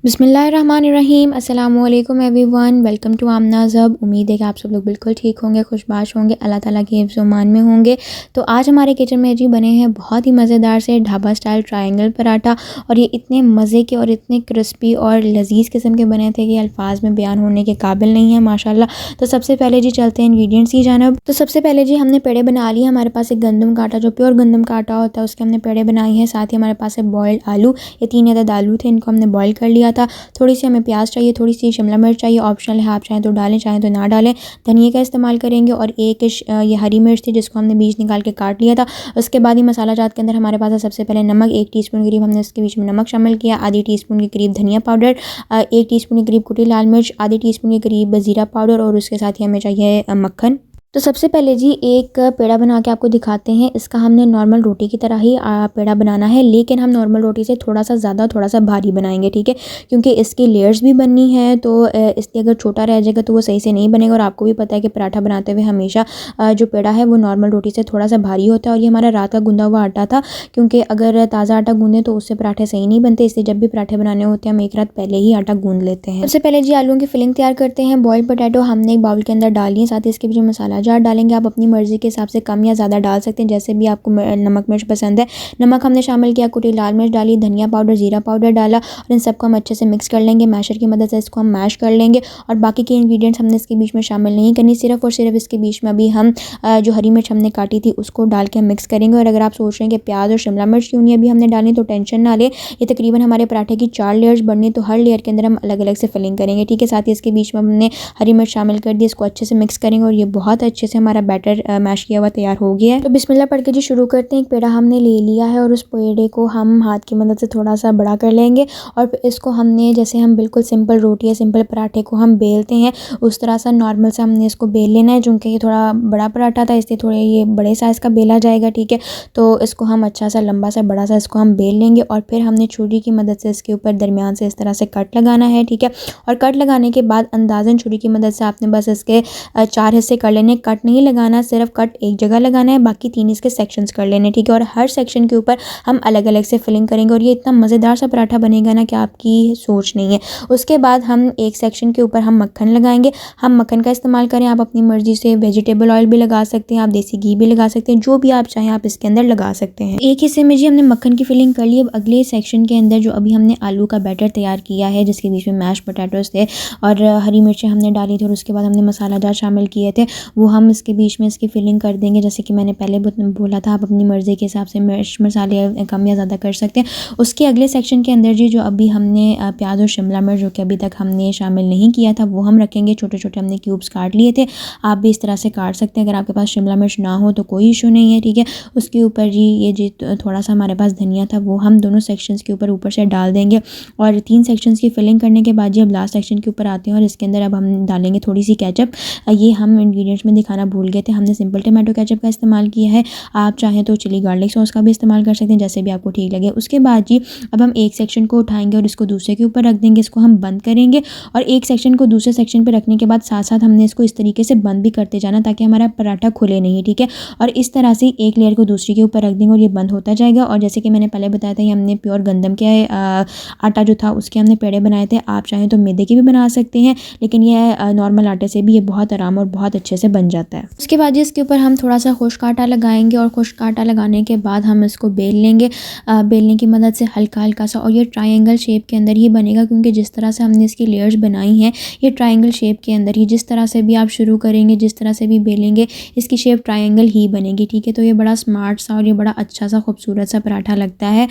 बिस्मिल्लाहिर्रहमानिर्रहीम। अस्सलामुअलैकुम everyone, welcome to आमनाज़ hub. उम्मीद है कि आप सब लोग बिल्कुल ठीक होंगे, खुशबाश होंगे, अल्लाह ताला के हिफ्ज़ मान में होंगे। तो आज हमारे किचन में जी बने हैं बहुत ही मज़ेदार से ढाबा स्टाइल ट्रायंगल पराठा, और ये इतने मज़े के और इतने क्रिस्पी और लजीज़ किस्म के बने थे कि अल्फाज में बयान होने के काबिल नहीं है माशाल्लाह। तो सबसे पहले जी चलते हैं इंग्रेडिएंट्स की जानब। तो सबसे पहले जी हमने पेड़े बना लिए। हमारे पास एक गंदम का आटा, जो प्योर गंदम का आटा होता है, उसके हमने पेड़े बनाए हैं। साथ ही हमारे पास है बॉयल्ड आलू, ये 3 अदद आलू थे, इनको हमने बॉयल कर लिया था। थोड़ी सी हमें प्याज चाहिए, थोड़ी सी शिमला मिर्च चाहिए, ऑप्शनल है, आप चाहें तो डालें, चाहें तो ना डालें। धनिया का इस्तेमाल करेंगे, और ये हरी मिर्च थी जिसको हमने बीज निकाल के काट लिया था। उसके बाद ही मसाला जात के अंदर हमारे पास है सबसे पहले नमक, 1 टीस्पून करीब हमने इसके बीच में नमक शामिल किया, आधी टीस्पून के करीब धनिया पाउडर, 1 टीस्पून के करीब कुटी लाल मिर्च, आधी टीस्पून के करीब ज़ीरा पाउडर, और उसके साथ ही हमें चाहिए मक्खन। तो सबसे पहले जी एक पेड़ा बना के आपको दिखाते हैं। इसका हमने नॉर्मल रोटी की तरह ही पेड़ा बनाना है, लेकिन हम नॉर्मल रोटी से थोड़ा सा ज़्यादा, थोड़ा सा भारी बनाएंगे, ठीक है, क्योंकि इसकी लेयर्स भी बननी है। तो इसलिए अगर छोटा रह जाएगा तो वो सही से नहीं बनेगा। और आपको भी पता है कि पराठा बनाते हुए हमेशा जो पेड़ा है वो नॉर्मल रोटी से थोड़ा सा भारी होता है। और ये हमारा रात का गूंदा हुआ आटा था, क्योंकि अगर ताज़ा आटा गूंदें तो उससे पराठे सही नहीं बनते, इसलिए जब भी पराठे बनाने होते हैं हम एक रात पहले ही आटा गूंद लेते हैं। सबसे पहले जी आलूओं की फिलिंग तैयार करते हैं। बॉइल्ड पोटैटो हमने एक बाउल के अंदर डाली है, साथ ही इसके बीच में मसाला जार डालेंगे। आप अपनी मर्ज़ी के हिसाब से कम या ज़्यादा डाल सकते हैं, जैसे भी आपको नमक मिर्च पसंद है। नमक हमने शामिल किया, कुटी लाल मिर्च डाली, धनिया पाउडर, ज़ीरा पाउडर डाला, और इन सबको हम अच्छे से मिक्स कर लेंगे। मैशर की मदद से इसको हम मैश कर लेंगे। और बाकी के इंग्रेडिएंट्स हमने इसके बीच में शामिल नहीं करनी, सिर्फ और सिर्फ इसके बीच में अभी हम जो हरी मिर्च हमने काटी थी उसको डाल के हम मिक्स करेंगे। और अगर आप सोच रहे हैं कि प्याज और शिमला मिर्च क्यों नहीं अभी हमने डाली, तो टेंशन ना ले, ये तकरीबन हमारे पराठे की 4 लेयर्स बननी, तो हर लेयर के अंदर हम अलग अलग से फिलिंग करेंगे, ठीक है। साथ ही इसके बीच में हमने हरी मिर्च शामिल कर दी, इसको अच्छे से मिक्स करेंगे, और ये बहुत अच्छे से हमारा बैटर मैश किया हुआ तैयार हो गया है। तो बिस्मिल्लाह पढ़ के जी शुरू करते हैं। एक पेड़ा हमने ले लिया है, और उस पेड़े को हम हाथ की मदद से थोड़ा सा बड़ा कर लेंगे, और फिर इसको हमने, जैसे हम बिल्कुल सिंपल रोटी या सिंपल पराठे को हम बेलते हैं, उस तरह सा नॉर्मल से हमने इसको बेल लेना है। चूँकि ये थोड़ा बड़ा पराठा था, इसलिए थोड़े ये बड़े साइज़ का बेला जाएगा, ठीक है। तो इसको हम अच्छा सा लंबा सा बड़ा सा इसको हम बेल लेंगे, और फिर हमने छुरी की मदद से इसके ऊपर दरमियान से इस तरह से कट लगाना है, ठीक है। और कट लगाने के बाद अंदाज़न छुरी की मदद से आपने बस इसके 4 हिस्से कर लेने। कट नहीं लगाना, सिर्फ कट एक जगह लगाना है, बाकी 3 इसके सेक्शंस कर लेने, ठीक है। और हर सेक्शन के ऊपर हम अलग अलग से फिलिंग करेंगे, और ये इतना मज़ेदार सा पराठा बनेगा ना कि आपकी सोच नहीं है। उसके बाद हम एक सेक्शन के ऊपर हम मक्खन लगाएंगे। हम मक्खन का इस्तेमाल करें, आप अपनी मर्ज़ी से वेजिटेबल ऑयल भी लगा सकते हैं, आप देसी घी भी लगा सकते हैं, जो भी आप चाहें आप इसके अंदर लगा सकते हैं। एक हिस्से में जी हमने मक्खन की फिलिंग कर ली। अब अगले सेक्शन के अंदर जो अभी हमने आलू का बैटर तैयार किया है, जिसके बीच में मैश पोटैटोस थे और हरी मिर्चें हमने डाली थी, और उसके बाद हमने मसाला जार शामिल किए थे, वो हम इसके बीच में इसकी फिलिंग कर देंगे। जैसे कि मैंने पहले बोला था, आप अपनी मर्ज़ी के हिसाब से मिर्च मसाले कम या ज़्यादा कर सकते हैं। उसके अगले सेक्शन के अंदर जी जो अभी हमने प्याज और शिमला मिर्च, जो कि अभी तक हमने शामिल नहीं किया था, वो हम रखेंगे। छोटे छोटे हमने क्यूब्स काट लिए थे, आप भी इस तरह से काट सकते हैं। अगर आपके पास शिमला मिर्च ना हो तो कोई इशू नहीं है, ठीक है। उसके ऊपर जी ये जी थोड़ा सा हमारे पास धनिया था, वो हम दोनों सेक्शंस के ऊपर से डाल देंगे। और 3 सेक्शंस की फिलिंग करने के बाद जी अब लास्ट सेक्शन के ऊपर आते हैं, और इसके अंदर अब हम डालेंगे थोड़ी सी केचप। ये हम इंग्रेडिएंट्स में दिखाना भूल गए थे, हमने सिंपल टमाटो केचप का इस्तेमाल किया है। आप चाहें तो चिली गार्लिक सॉस का भी इस्तेमाल कर सकते हैं, जैसे भी आपको ठीक लगे। उसके बाद जी अब हम एक सेक्शन को उठाएंगे और इसको दूसरे के ऊपर रख देंगे, इसको हम बंद करेंगे। और एक सेक्शन को दूसरे सेक्शन पर रखने के बाद साथ साथ हमने इसको इस तरीके से बंद भी करते जाना, ताकि हमारा पराठा खुले नहीं, ठीक है। और इस तरह से एक लेयर को दूसरी के ऊपर रख देंगे, और ये बंद होता जाएगा। और जैसे कि मैंने पहले बताया था, ये हमने प्योर गंदम के आटा जो था उसके हमने पेड़े बनाए थे। आप चाहें तो मैदे के भी बना सकते हैं, लेकिन ये नॉर्मल आटे से भी ये बहुत आराम और बहुत अच्छे से बन जाता है। उसके बाद जी इसके ऊपर हम थोड़ा सा खुश्क आटा लगाएंगे, और खुश्क आटा लगाने के बाद हम इसको बेल लेंगे, बेलने की मदद से हल्का हल्का सा। और ये ट्रायंगल शेप के अंदर ही बनेगा, क्योंकि जिस तरह से हमने इसकी लेयर्स बनाई हैं ये ट्रायंगल शेप के अंदर ही, जिस तरह से भी आप शुरू करेंगे, जिस तरह से भी बेलेंगे, इसकी शेप ट्रायंगल ही बनेगी, ठीक है। तो ये बड़ा स्मार्ट सा और ये बड़ा अच्छा सा खूबसूरत सा पराठा लगता है,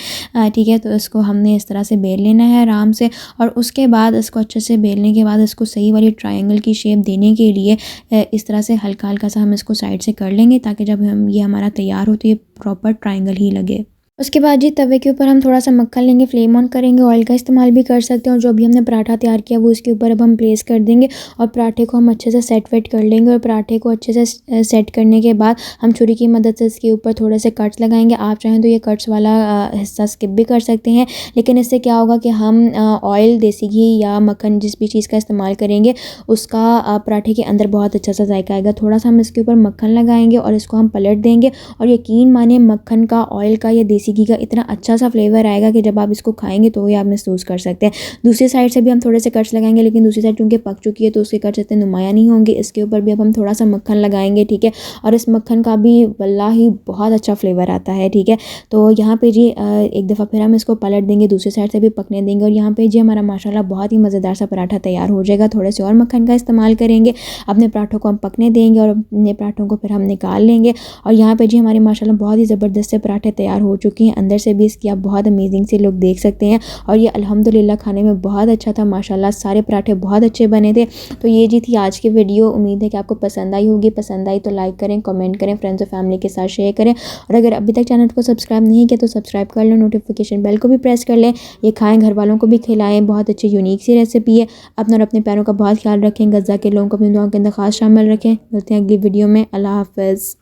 ठीक है। तो इसको हमने इस तरह से बेल लेना है आराम से, और उसके बाद इसको अच्छे से बेलने के बाद इसको सही वाली ट्रायंगल की शेप देने के लिए इस तरह से हल्का हल्का सा हम इसको साइड से कर लेंगे, ताकि जब हम ये हमारा तैयार हो तो ये प्रॉपर ट्रायंगल ही लगे। उसके बाद जी तवे के ऊपर हम थोड़ा सा मक्खन लेंगे, फ्लेम ऑन करेंगे, ऑयल का इस्तेमाल भी कर सकते हैं। और जो अभी हमने पराठा तैयार किया वो इसके ऊपर अब हम प्लेस कर देंगे, और पराठे को हम अच्छे से सेट वेट कर लेंगे। और पराठे को अच्छे से सेट करने के बाद हम छुरी की मदद से इसके ऊपर थोड़े से कट्स लगाएंगे। आप चाहें तो ये कट्स वाला हिस्सा स्किप भी कर सकते हैं, लेकिन इससे क्या होगा कि हम ऑयल, देसी घी या मक्खन जिस भी चीज़ का इस्तेमाल करेंगे उसका पराठे के अंदर बहुत अच्छा सा जायका आएगा। थोड़ा सा हम इसके ऊपर मक्खन लगाएंगे और इसको हम पलट देंगे, और यकीन माने मक्खन का, ऑयल का या देसी देसी घी का इतना अच्छा सा फ्लेवर आएगा कि जब आप इसको खाएंगे तो ही आप महसूस कर सकते हैं। दूसरी साइड से भी हम थोड़े से कट्स लगाएंगे, लेकिन दूसरी साइड चूँकि पक चुकी है तो उसके कट्स इतने नुमाया नहीं होंगे। इसके ऊपर भी अब हम थोड़ा सा मक्खन लगाएंगे, ठीक है। और इस मक्खन का भी वल्लाही बहुत अच्छा फ्लेवर आता है, ठीक है। तो यहाँ पे जी एक दफ़ा फिर हम इसको पलट देंगे, दूसरी साइड से भी पकने देंगे और यहाँ पे जी हमारा माशाल्लाह बहुत ही मज़ेदार सा पराठा तैयार हो जाएगा। थोड़े से और मक्खन का इस्तेमाल करेंगे, अपने पराठों को हम पकने देंगे और अपने पराठों को फिर हम निकाल लेंगे। और यहाँ पे जी हमारे माशाल्लाह बहुत ही ज़बरदस्त से पराठे तैयार हो चुके हैं। अंदर से भी इसकी आप बहुत अमेजिंग से लोग देख सकते हैं और ये अल्हम्दुलिल्लाह खाने में बहुत अच्छा था माशाल्लाह, सारे पराठे बहुत अच्छे बने थे। तो ये जी थी आज की वीडियो, उम्मीद है कि आपको पसंद आई होगी। पसंद आई तो लाइक करें, कमेंट करें, फ्रेंड्स और फैमिली के साथ शेयर करें और अगर अभी तक चैनल को सब्सक्राइब नहीं किया तो सब्सक्राइब कर लो, नोटिफिकेशन बेल को भी प्रेस कर लें। ये खाएं, घर वालों को भी खिलाएं, बहुत अच्छी यूनिक सी रेसिपी है। अपना और अपने प्यारों का बहुत ख्याल रखें, गज़ा के लोगों को अपनी दुआओं के अंदर खास शामिल रखें। मिलते हैं अगली वीडियो में। अल्लाह हाफ़िज़।